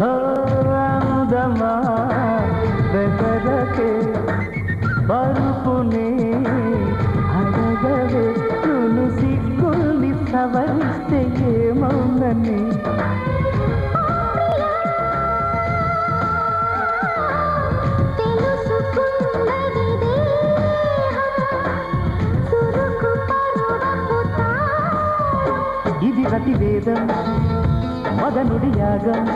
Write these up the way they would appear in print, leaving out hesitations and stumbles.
అందమా బెదరకే బరుపునే అడగవే నును సిగ్గుల్ని సవరిస్తే ఏమౌనని ఇది రతి వేదం మదనుడి యాగం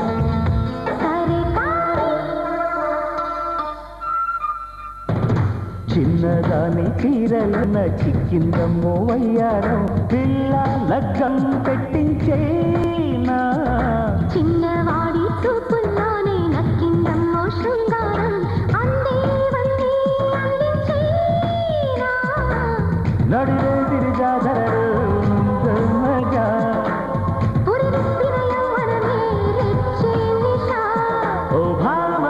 చిన్నదాని తీరలన చిక్కిందమ్మో వయ్యారం పిల్ల లగ్గం పెట్టించేనా చిన్నవాడి చూపుల్లోనే నక్కిందమ్మో శృంగారం అందేవన్నీ అందించేనా నడిరే తిరిజాధరరు ముందమగా పురివిప్పిన యవ్వనమే రెచ్చే నిశా ఓ భామ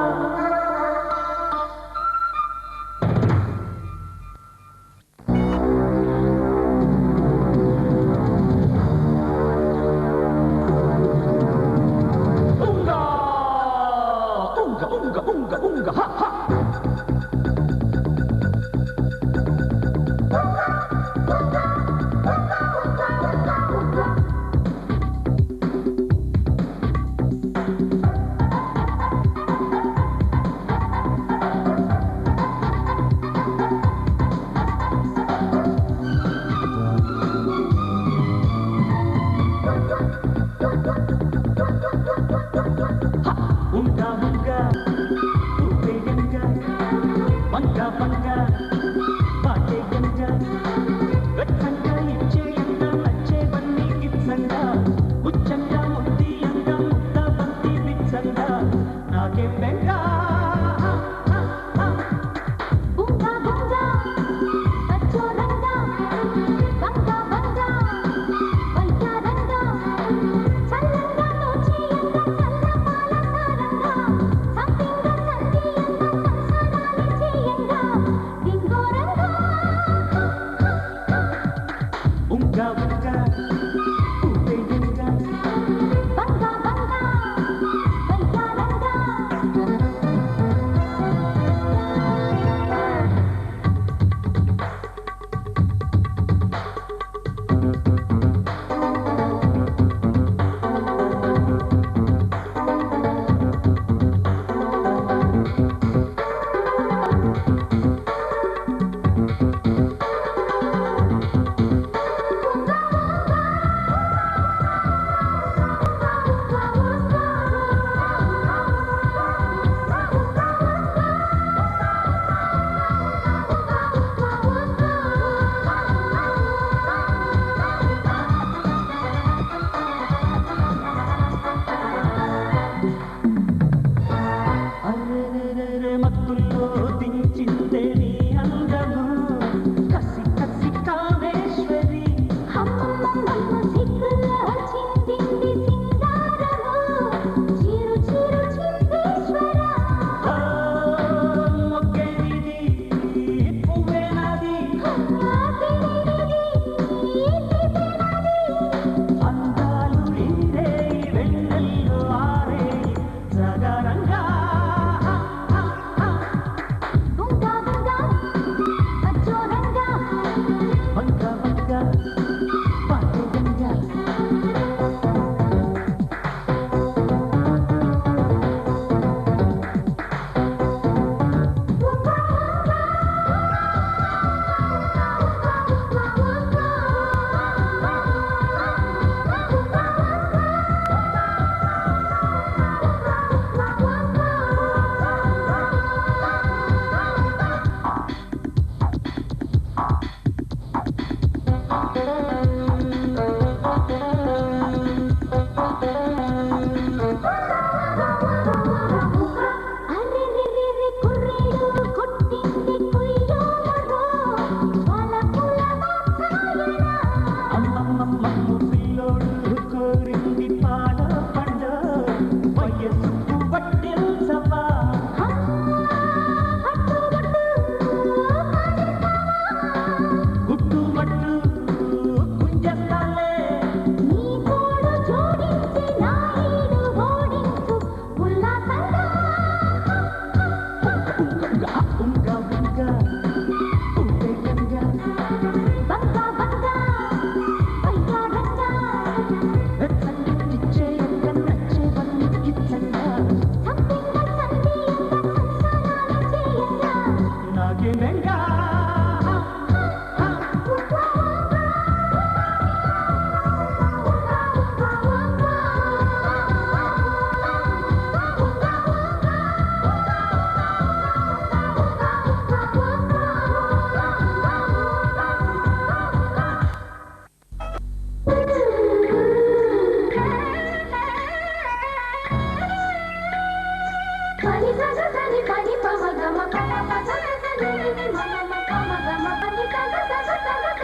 పని సగ సని పని పమ గమ పమ పద సని ని మమ పమ గమ పని సగ సగ సగ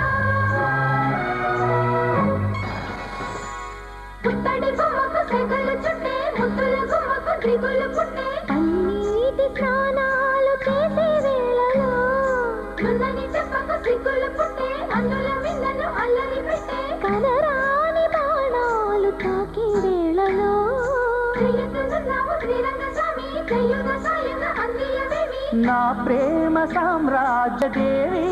పుట్టడి బొమ్మకు సెగలు చుట్టే ముద్దుల గుమ్మకు దిగులు పుట్టే అన్నిటి స్నానాలు చేసే వేళలో నున్నని చెప్పకు సిగ్గులు పుట్టే అందుల విన్నను అల్లరి పెట్టే కనరాని బాణాలు తాకే వేళలో ప్రియతున్నావు శ్రీరంగ స్వామి కయ్యుగ సాయుగ అందియవేమి నా ప్రేమ సామ్రాజ్య దేవి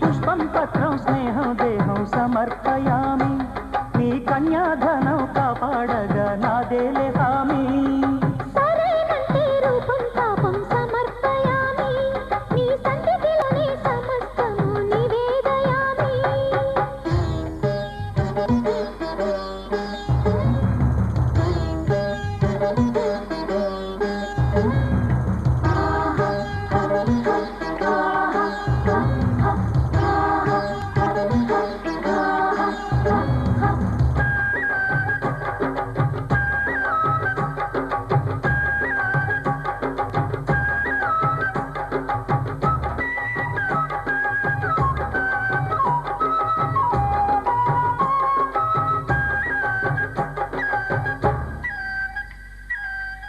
పుష్పం పత్రం స్నేహం దేహం సమర్పయామి నీ కన్యాధనం కాపాడగా నాదేలే హామీ సరేనంటే రూపం తాపం సమర్పయామి నీ సన్నిధిలోనే సమస్తము నివేదయామి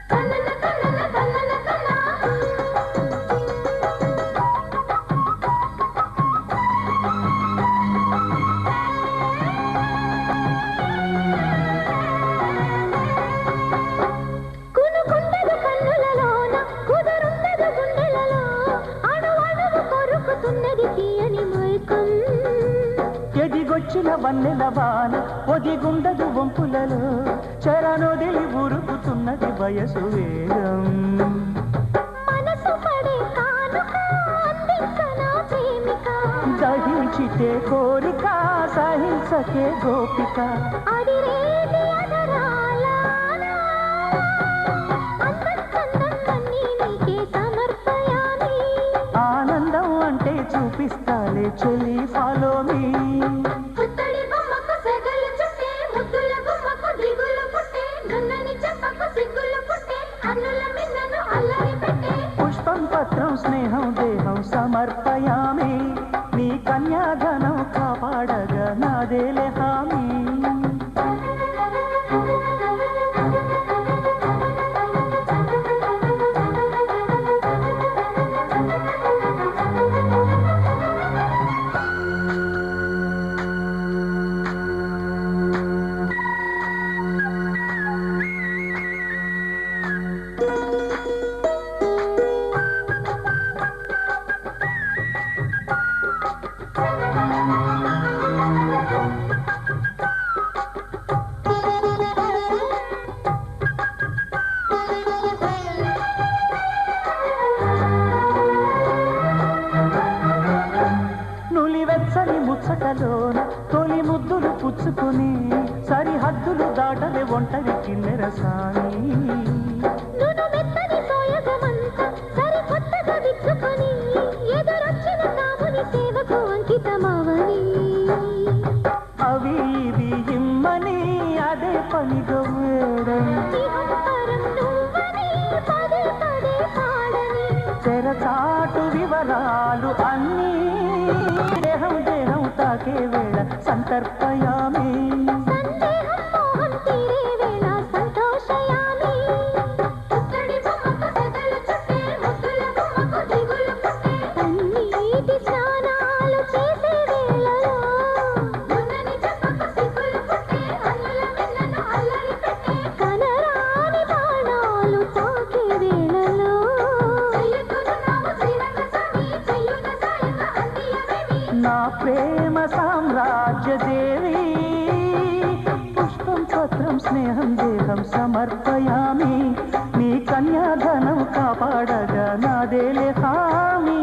కన్నన కన్నన కన్నన కన్న కునుకుంటదు కన్నులలోన కుదురుండదు గుండెలలో అణువణువు కొరుకుతున్నది తీయని మైకం ఎదిగొచ్చిన వన్నెల వాన ఒదిగుండదు వంపులలో చరణొదిలి ఉరుకుతున్నది వయసు వేగం మనసు పడే కానుక అందించనా ప్రేమిక దహించితే కోరిక సహించకే గోపిక అడిరేటి అదరాల అందచందన్నీ నీకే సమర్పయామి ఆనందం అంటే చూపిస్తాలే చెల్లి ఫాలో మీ పుత్తడి బొమ్మకు సెగలు చుట్టే ముద్దుల గుమ్మకు దిగులు పుట్టే నున్నని చెప్పకు సిగ్గులు పుట్టే అన్నుల మిన్నను అల్లరి పెట్టే పుష్పం పత్రం స్నేహం దేహం సమర్పయామి నీ కన్యాధనం కాపాడగా నాదేలే హామీ నులివెచ్చని ముచ్చటలోన తొలి ముద్దులు పుచ్చుకుని సరిహద్దులు దాటలే ఒంటరి కిన్నెరసాని నును మెత్తని సోయగమంతా సరికొత్తగా విచ్చుకొని ఎదురొచ్చిన కాముని సేవకు అంకితమవని అవి ఇవి ఇమ్మని అదే పనిగా వేడం ఇహంపరం నువ్వని పదే పదే పాడని తెరచాటు వివరాలు అన్నీ దేహం దేహం తాకే వేళ సంతర్పయామి సందేహం మోహం తీరే వేళ సంతోషయామి పుత్తడి బొమ్మకు సెగలు చుట్టే ముద్దుల గుమ్మకు దిగులు పుట్టే అన్నిటి స్నానాలు చేసే వేళలో నున్నని చెప్పకు సిగ్గులు పుట్టే అన్నుల మిన్నను అల్లరి పెట్టే కనరాని బాణాలు తాకే వేళలో చెయ్యకున్నావు శ్రీరంగ స్వామి చెయ్యుగ సాయుగ అందియవేమి నా ప్రేమ సామ్రాజ్య దేవి పుష్పం పత్రం స్నేహం దేహం సమర్పయామి నీ కన్యాధనం కాపాడగా నాదేలే హామీ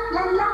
శ్రీకృష్ణుడల్లే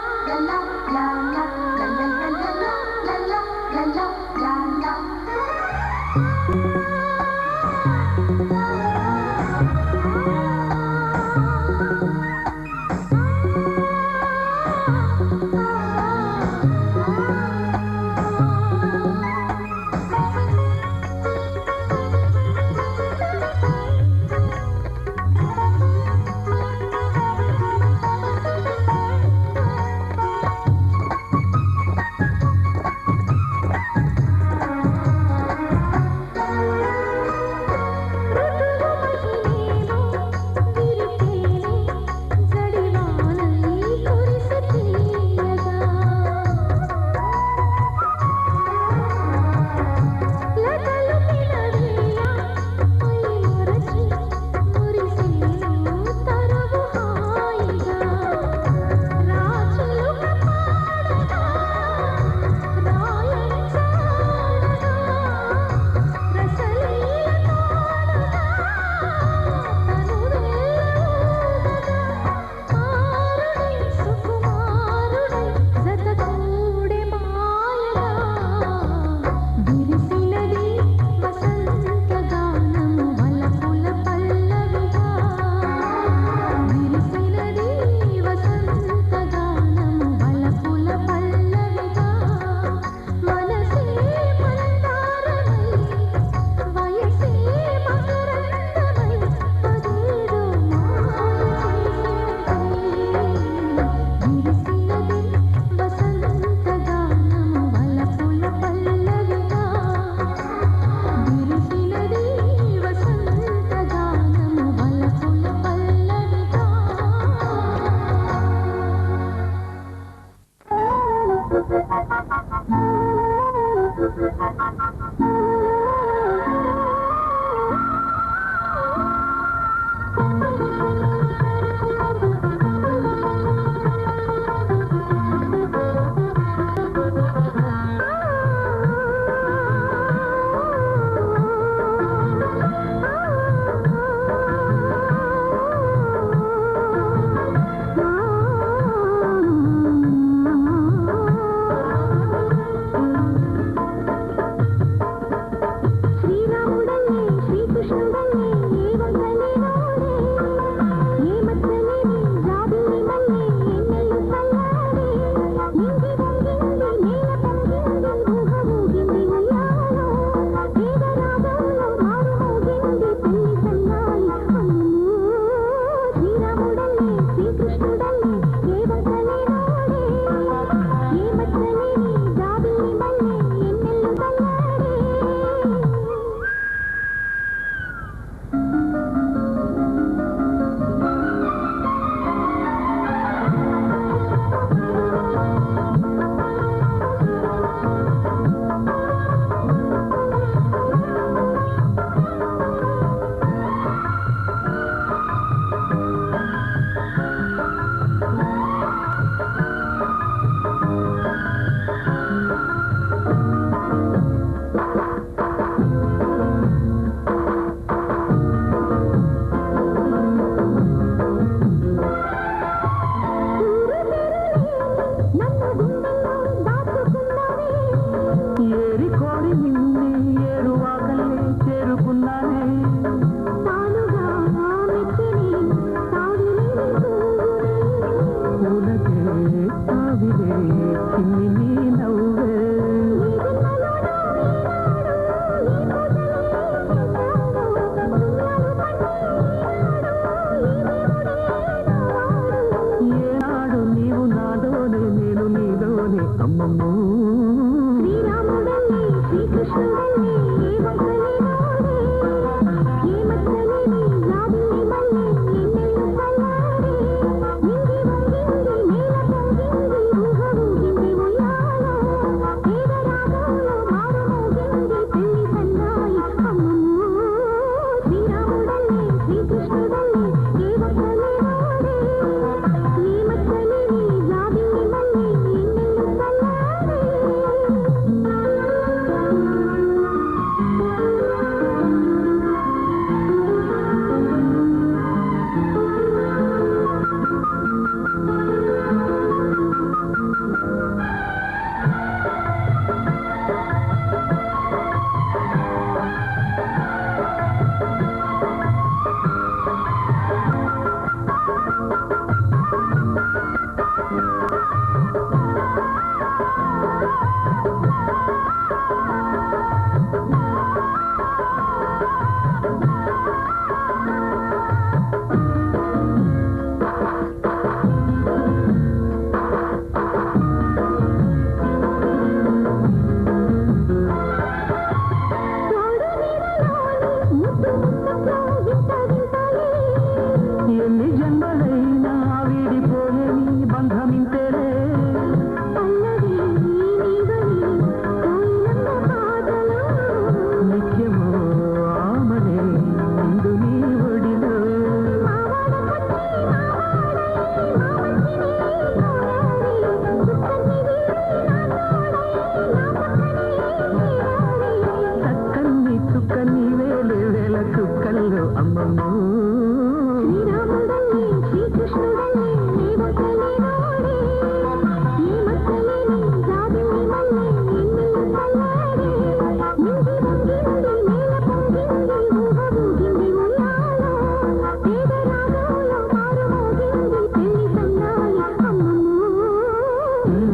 సీతమ్మ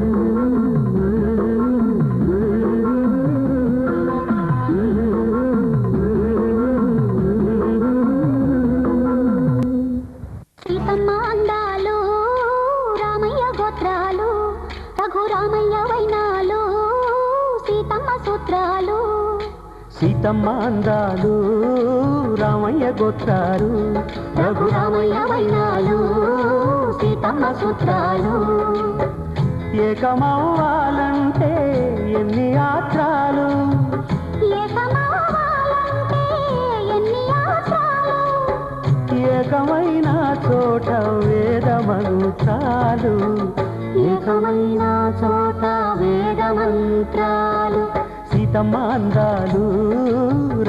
అందాలు రామయ్య గోత్రాలు రఘురామయ్య వైనాలు సీతమ్మ సూత్రాలు. సీతమ్మ అందాలు రామయ్య గోత్రాలు రఘురామయ్య వైనాలు సీతమ్మ సూత్రాలు. ఏకమవ్వాలంటే ఎన్ని యాత్రాలు, ఏకమవ్వాలంటే ఎన్ని యాత్రాలు. ఏకమైన చోట వేద మంత్రాలు, ఏకమైన చోట వేద మంత్రాలు. సీతమ్మ అందాలు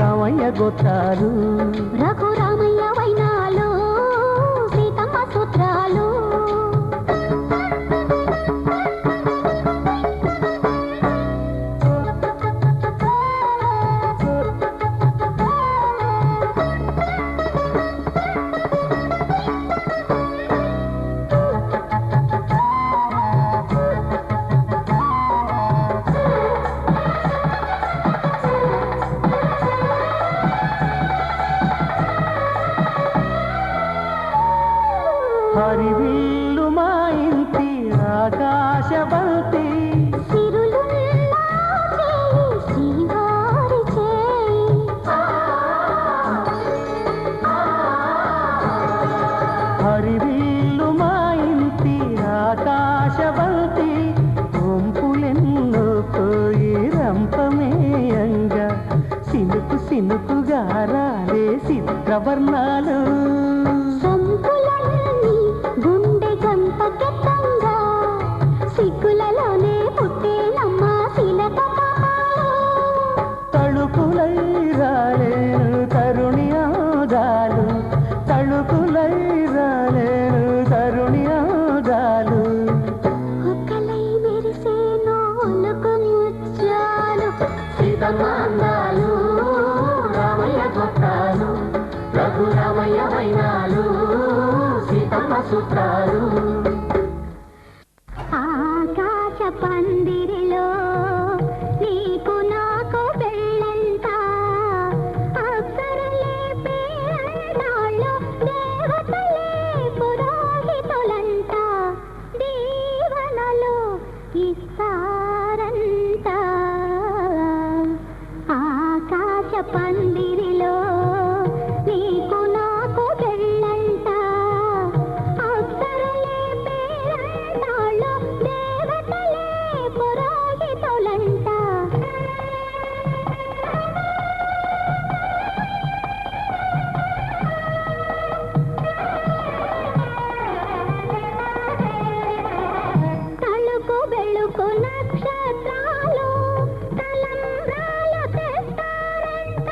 రామయ్య గోత్రాలు రఘురామయ్య వైనాలు సీతమ్మ సూత్రాలు. హరివిల్లు మా ఇంటి ఆకాశబంతి, సిరులున్నా చేయి శ్రీవారి చేయి. హరివిల్లు మా ఇంటి ఆకాశబంతి, గుంపులెన్నో పోయి రంపమేయంగా సినుకు సినుకుగా రాలే చిత్రవర్ణాలు. సంపులన్నీ గుండె గంపకెత్తంగా సిగ్గులలోనే పుట్టేనమ్మ శిలక పాపాలు. తళుకులై రాలేను తరుణి ఆదాలు, తళుకులై రాలేను తరుణి ఆదాలు. ఒక్కలై మెరిసేనో ఒలుకు ముత్యాలు. సీతమ్మ అందాలు రామయ్య గోత్రాలు రఘురామయ్య వైనాలు సీతమ్మ సూత్రాలు. ఆకాశ పందిరిలో నీకు నాకు పెళ్ళంట, అప్సరలే పేరంటాళ్ళు దేవతలే పురోహితులంట, దీవెనలు ఇస్తారంట. ఆకాశ పందిరిలో నీకు నాకు పెళ్ళంట, అప్సరలే పేరంటాళ్ళు దేవతలే పురోహితులంట. తలుకు బెళుకు నక్షత్రాలు తలంబ్రాలు తెస్తారంట,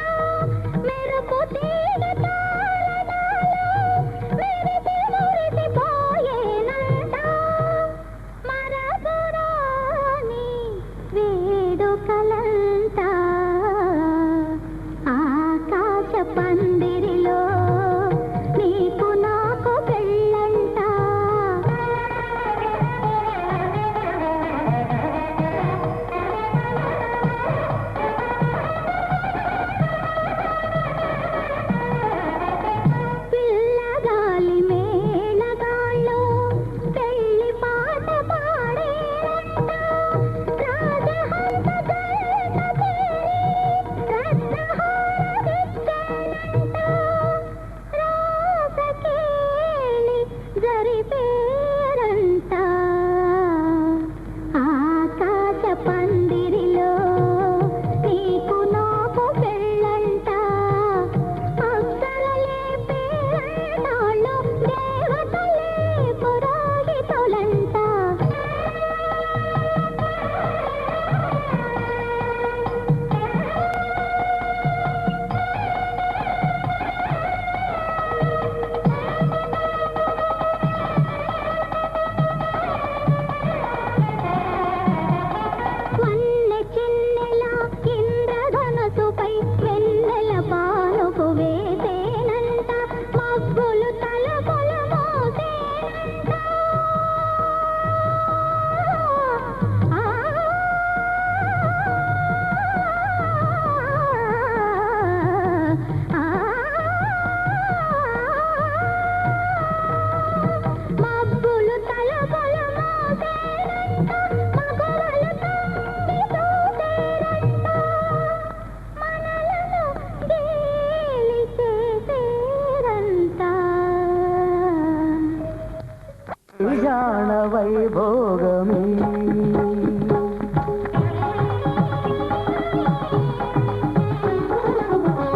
వైభోగమే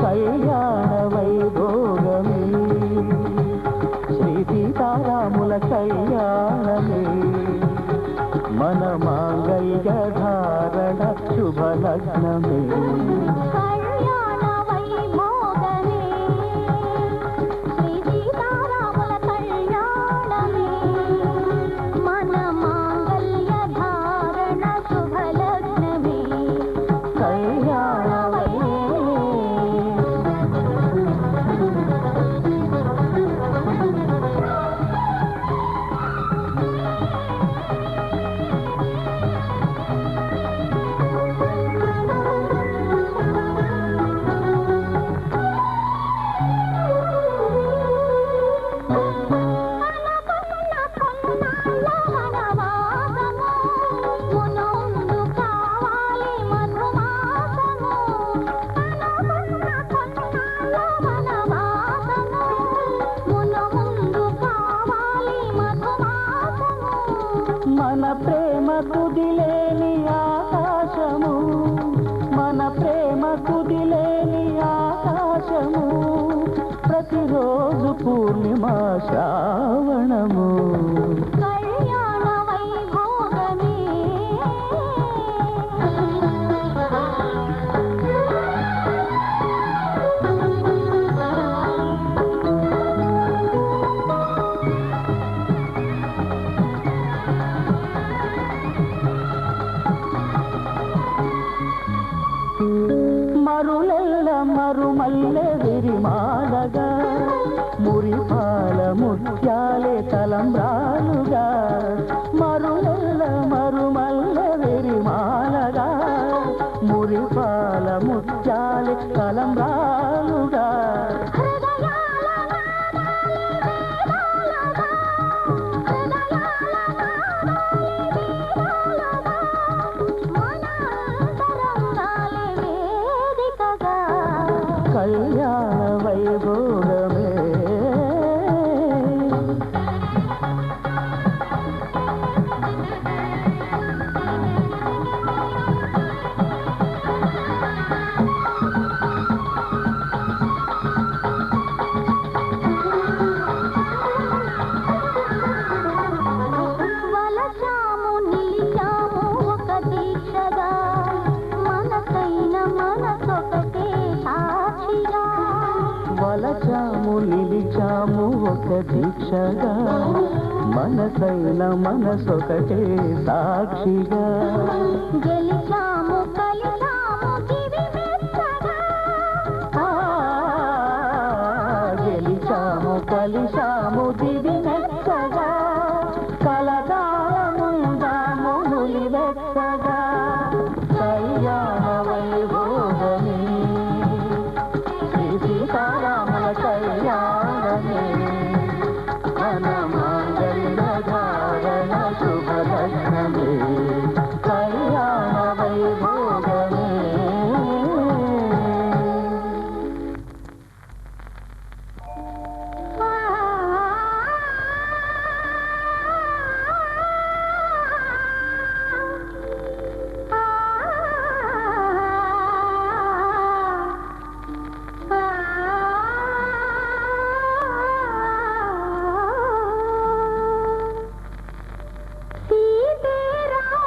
కళ్యాణ వైభోగమే శ్రీ సీతారాముల కళ్యాణమే మన మాంగళ్య ధారణ శుభలగ్నమే కళ్యాణ వైభోగమే శ్రీ సీతారాముల కళ్యాణమే మన మాంగళ్య ధారణ శుభలగ్నమే కళ్యాణ మన ప్రేమ కుదిలేని ఆకాశము మన ప్రేమ కుదిలేని ఆకాశము ప్రతిరోజు పూర్ణిమా శ్రావణము కళ్యాణ వైభోగమే మరులెల్ల మరుమల్లె విరిమాలగా మురిపాల ముత్యాలే తలంబ్రాలుగా మరులెల్ల మరుమల్లె విరిమాలగా మురిపాల ముత్యాలే తలంబ్రాలుగా కళ్యాణ వైభోగమే వలచాము నిలిచాము ఒక దీక్షగా మనసైన మనసొకటే సాక్షిగా వలచాము నిలిచాము ఒక దీక్షగా మనసైన మనసొకటే సాక్షిగా గెలిచాము కలిసాము దివి మెచ్చగా గెలిచాము కలిశాము దివి మెచ్చగా కలకాలముందాము నులివెచ్చగా కళ్యాణ వైభోగమే శ్రీ సీతారాముల కళ్యాణమే మన మాంగళ్య ధారణ శుభలగ్నమే కళ్యాణ వైభోగమే సీతారాముల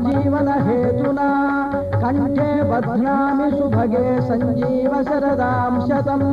జీవన హేతునా కంఠే బధ్నామి సుభగే సంజీవ శరదాం శతం.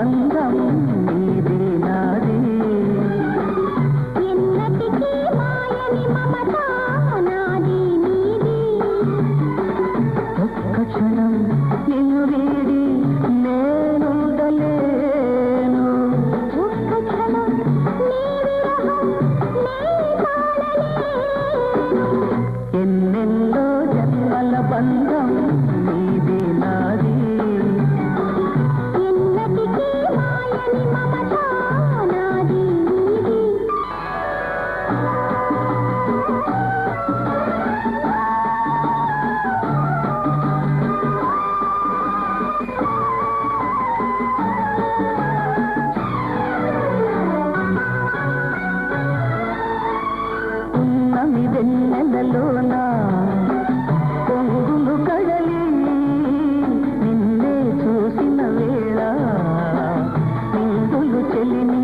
బంధం నీది నాది ఎన్నటికీ మాయని మమత నాది నీది ఒక్క క్షణం నిన్ను వీడి నేనుండలేను ఒక్క క్షణం నీ విరహం నీ తాళలేను ఎన్నెన్నో జన్మల బంధం నీది నాది ఎన్నటికీ మాయని మమత నాది నీది ఉన్నమి వెన్నెలలోన పొంగులు కడలి నిన్నే చూసిన వేళ నిందులు చెలిని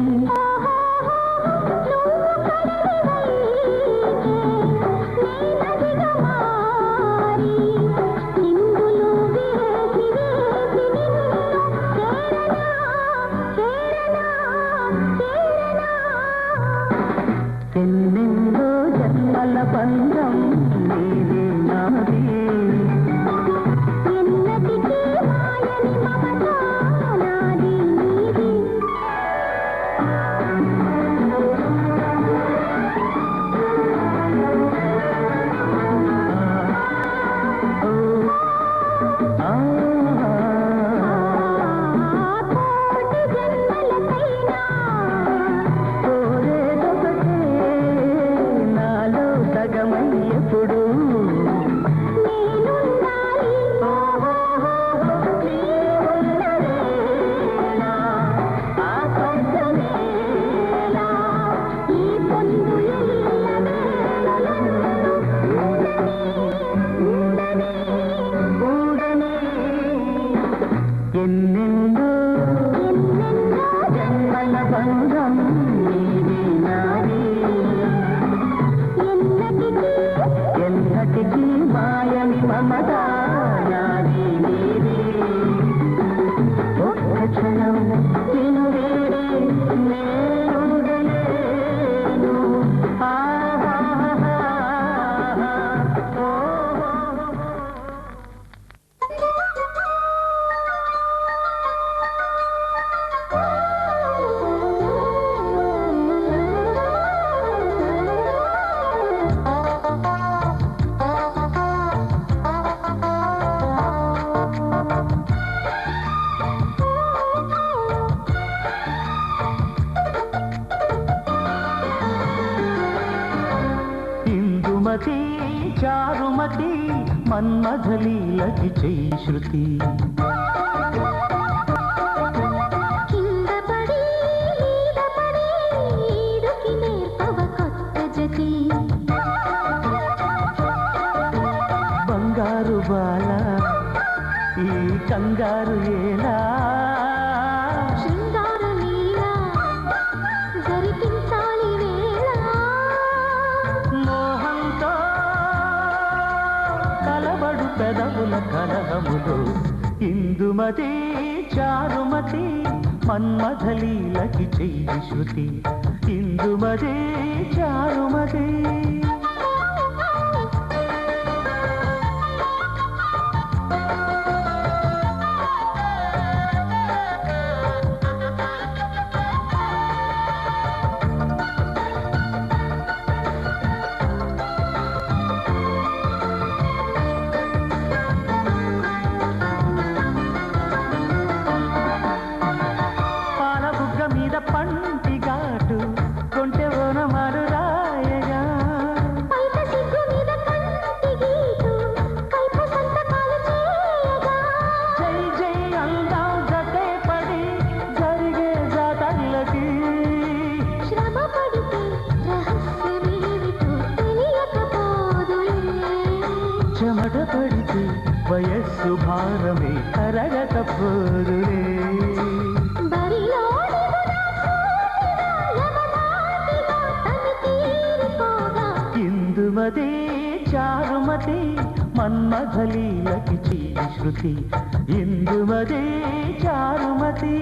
ఎన్నెన్నో జన్మల బంధం నీది నాది ఎన్నటికీ మాయని మమత నాది నీది కోటి జన్మలకైనా కోరేదొకటే నాలో సగమై ఎప్పుడు నేనుండాలి ఆ స్వర్గమేలా ఈ పొందు ఊడనే ఎన్నెన్నో ఎన్నెన్నో జన్మల బంధం నీది నాది ఎన్నటికీ ఎన్నటికీ మాయని మమత నాది నీది ఒక్క క్షణం నిన్ను వీడి నేనుండలేను ఇందుమతి చారుమతి మన్మథలీలకి చెయ్యి శృతి కింద పడి మీద పడి ఈడుకి నేర్పవ కొత్త జతి బంగారు బాల ఈ కంగారు ఏలా శృంగార లీల జరిపించాలి వేళ మోహంతో కలబడు పెదవుల కలహములు ఇందుమతి చారుమతి మన్మథలీలకి చెయ్యి శృతి ఇందుమతి చారుమతి పాలబుగ్గ మీద పంటి ఘాటు కొంటె ఓనమారు రాయగా పైట సిగ్గు మీద కంటి గీటు కల్ప సంతకాలు చేయగా జై జై అందాం జతే పడి జరిగే జాతర్లకి శ్రమ పడితే రహస్యమేమిటో తెలియకపోదులే చెమట పడితే వయస్సు భారమే కరగకపోదులే బరిలో ఇందుమతి చారుమతి మన్మథలీలకి శృతి ఇందుమతి చారుమతి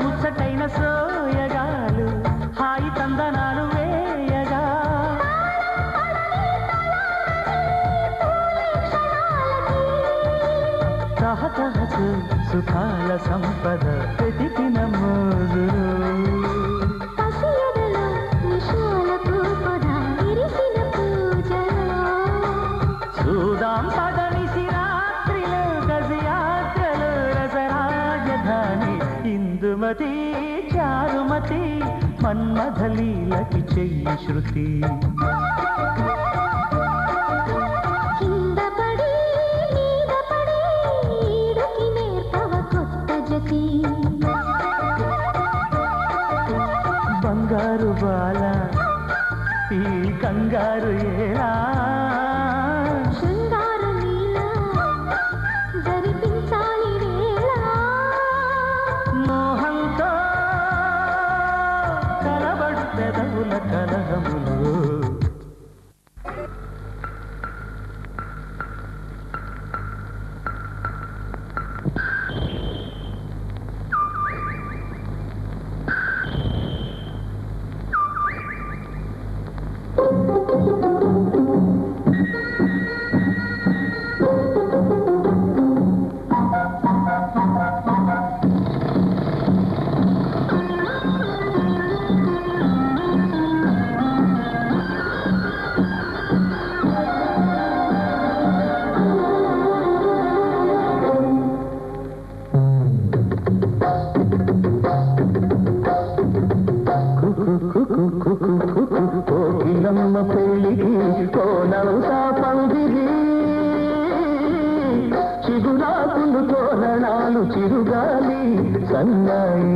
ముచ్చటైన సోయగాలు హాయి తందనాలు వేయగా తహతహకు సుఖాల సంపద వెతికిన మోజులు చూదాం పదనిసి రాత్రిలో గజయాత్రలు రసరాజధాని ఇందుమతి చారుమతి మన్మథలీలకి చెయ్యి శృతి బంగారు బాల ఈ కంగారు ఏలా శృంగారు లీల జరిపించాలి వేళ మోహంతో కలబడు పెదవుల కలహములు కోకిలమ్మ పెళ్ళికి కోనవుతా పందిరి చిగురాకులు తోరణాలు చిరుగాలి సన్నాయి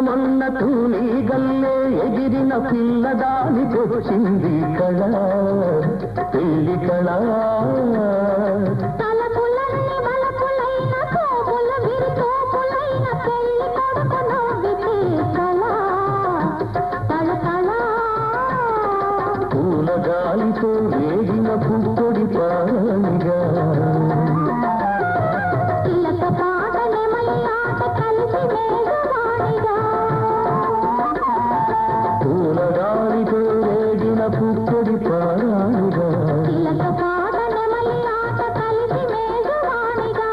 మొన్న తూలి గల్లే ఎగిరిన పిల్లదానికొచ్చింది కళ పెళ్లి కళ తలపులన్నీ బలపులైన కోపుల విరుతోపులైన పెళ్లి కొడుకు నవ్వితే కళ తళతళ పూల గాలితో వేగిన పుట్టొడి పానిగా చిలక పాట నెమలి ఆట కలిసి వేగవాణిగా పూలగాలితో వేగిన పుట్టడి పారానిగా చిలక పాట నెమలి ఆట కలిసి వేగవాణిగా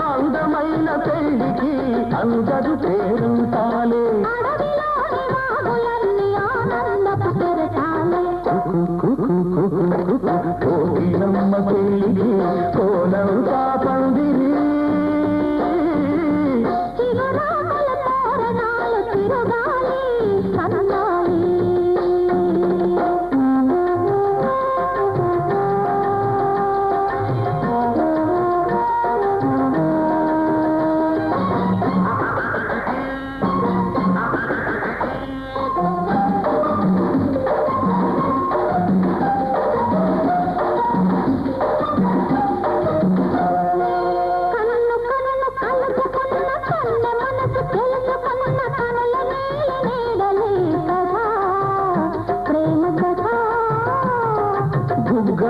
అందమైన పెళ్లికి అందరు పేరుంటాలే అడవిలోని వాగులన్నీ ఆనందపు కెరటాలే కోకిలమ్మ పెళ్లికి కోనవుతా పందిరి చిగురాకుల తోరణాలు తిరుగాలి సన్నాయి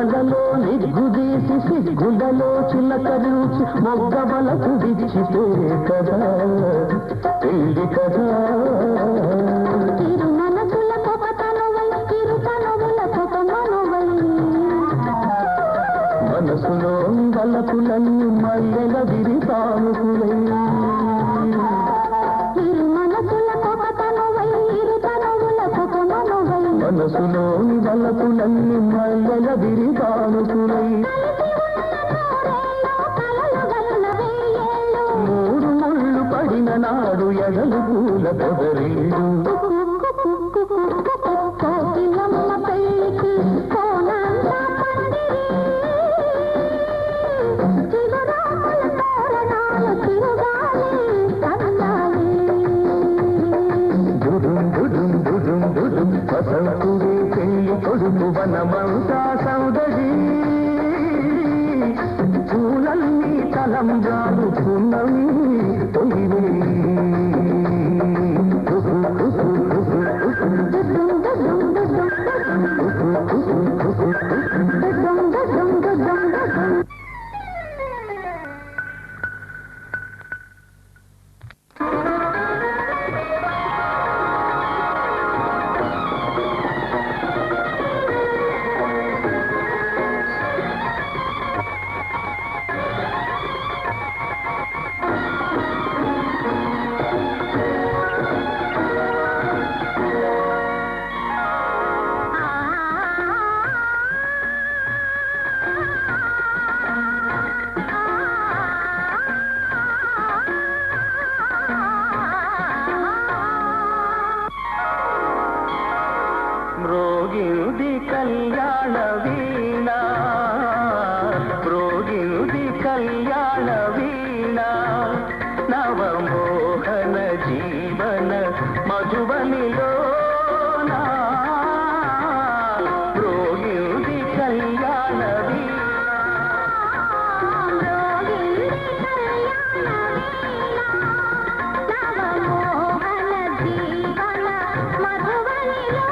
మొగ్గలలో నిగ్గుదీసి సిగ్గులలో చిలకరించి మొగ్గవలకు విచ్చితే కదా పెళ్లి కదా. తిరుమనసుల పొగతనువై తిరుతనువుల పొగమనువై మనసులో వలపులన్నీ మల్లెల విరితానుకులై. తిరుమనసుల పొగతనువై తిరుతనువుల పొగమనువై మనసులోని వలపులన్నీ మల్లెల విరితానుకులై. మూడు ముళ్ళు పడిన నాడు ఎగలు పూల కదరీడు. కోకిలమ్మ పెళ్ళికి కోనంతా పందిరి చిగురాకుల తోరణాలు తిరుగాలి కదలాలి. దుడుం దుడుం దుడుం దుడుం వసంతుడే పెళ్లి కొడుకు వనమంతా సౌదడి. పూలన్నీ తలంబ్రాలు పున్నమి తొలివే. మ్రోగిల్ది కళ్యాణ వీణ, మ్రోగిల్ది కళ్యాణ వీణ, నవమోహన జీవన మధుబనిలో మ్రోగిల్ది కళ్యాణ వీణ. మధువనిలో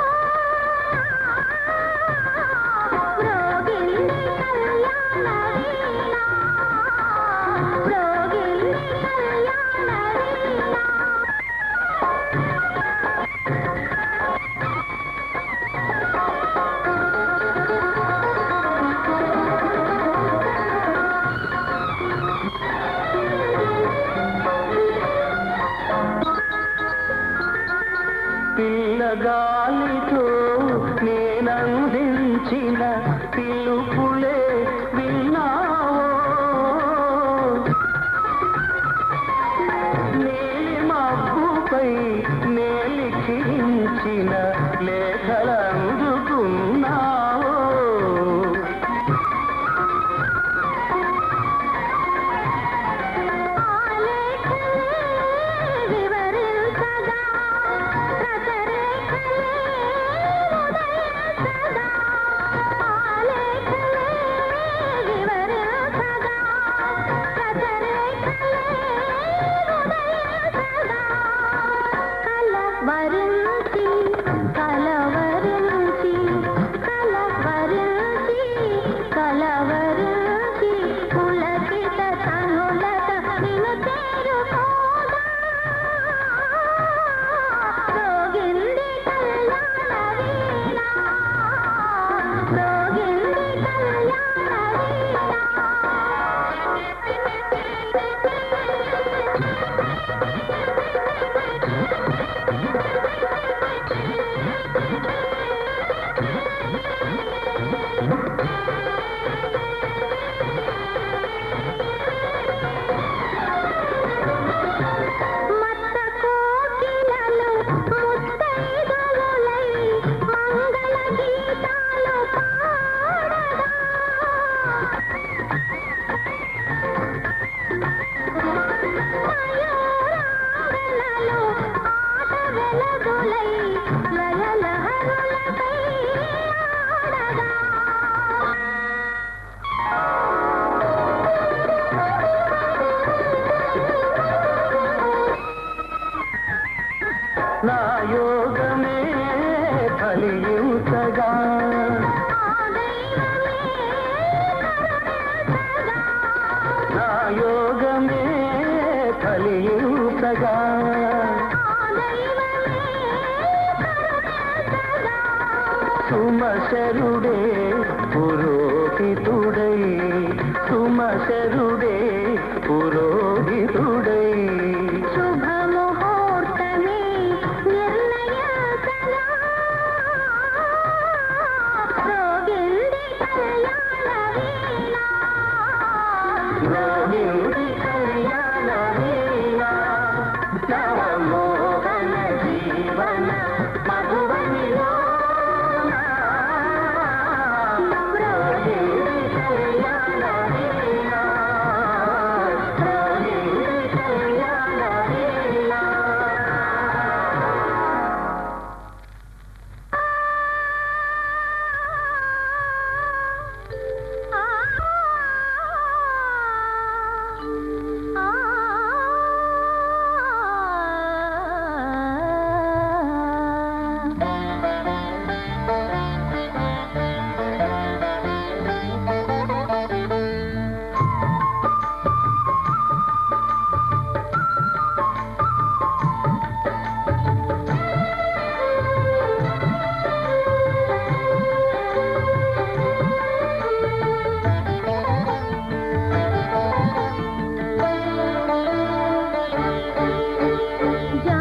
సహచరుడే పురోహిత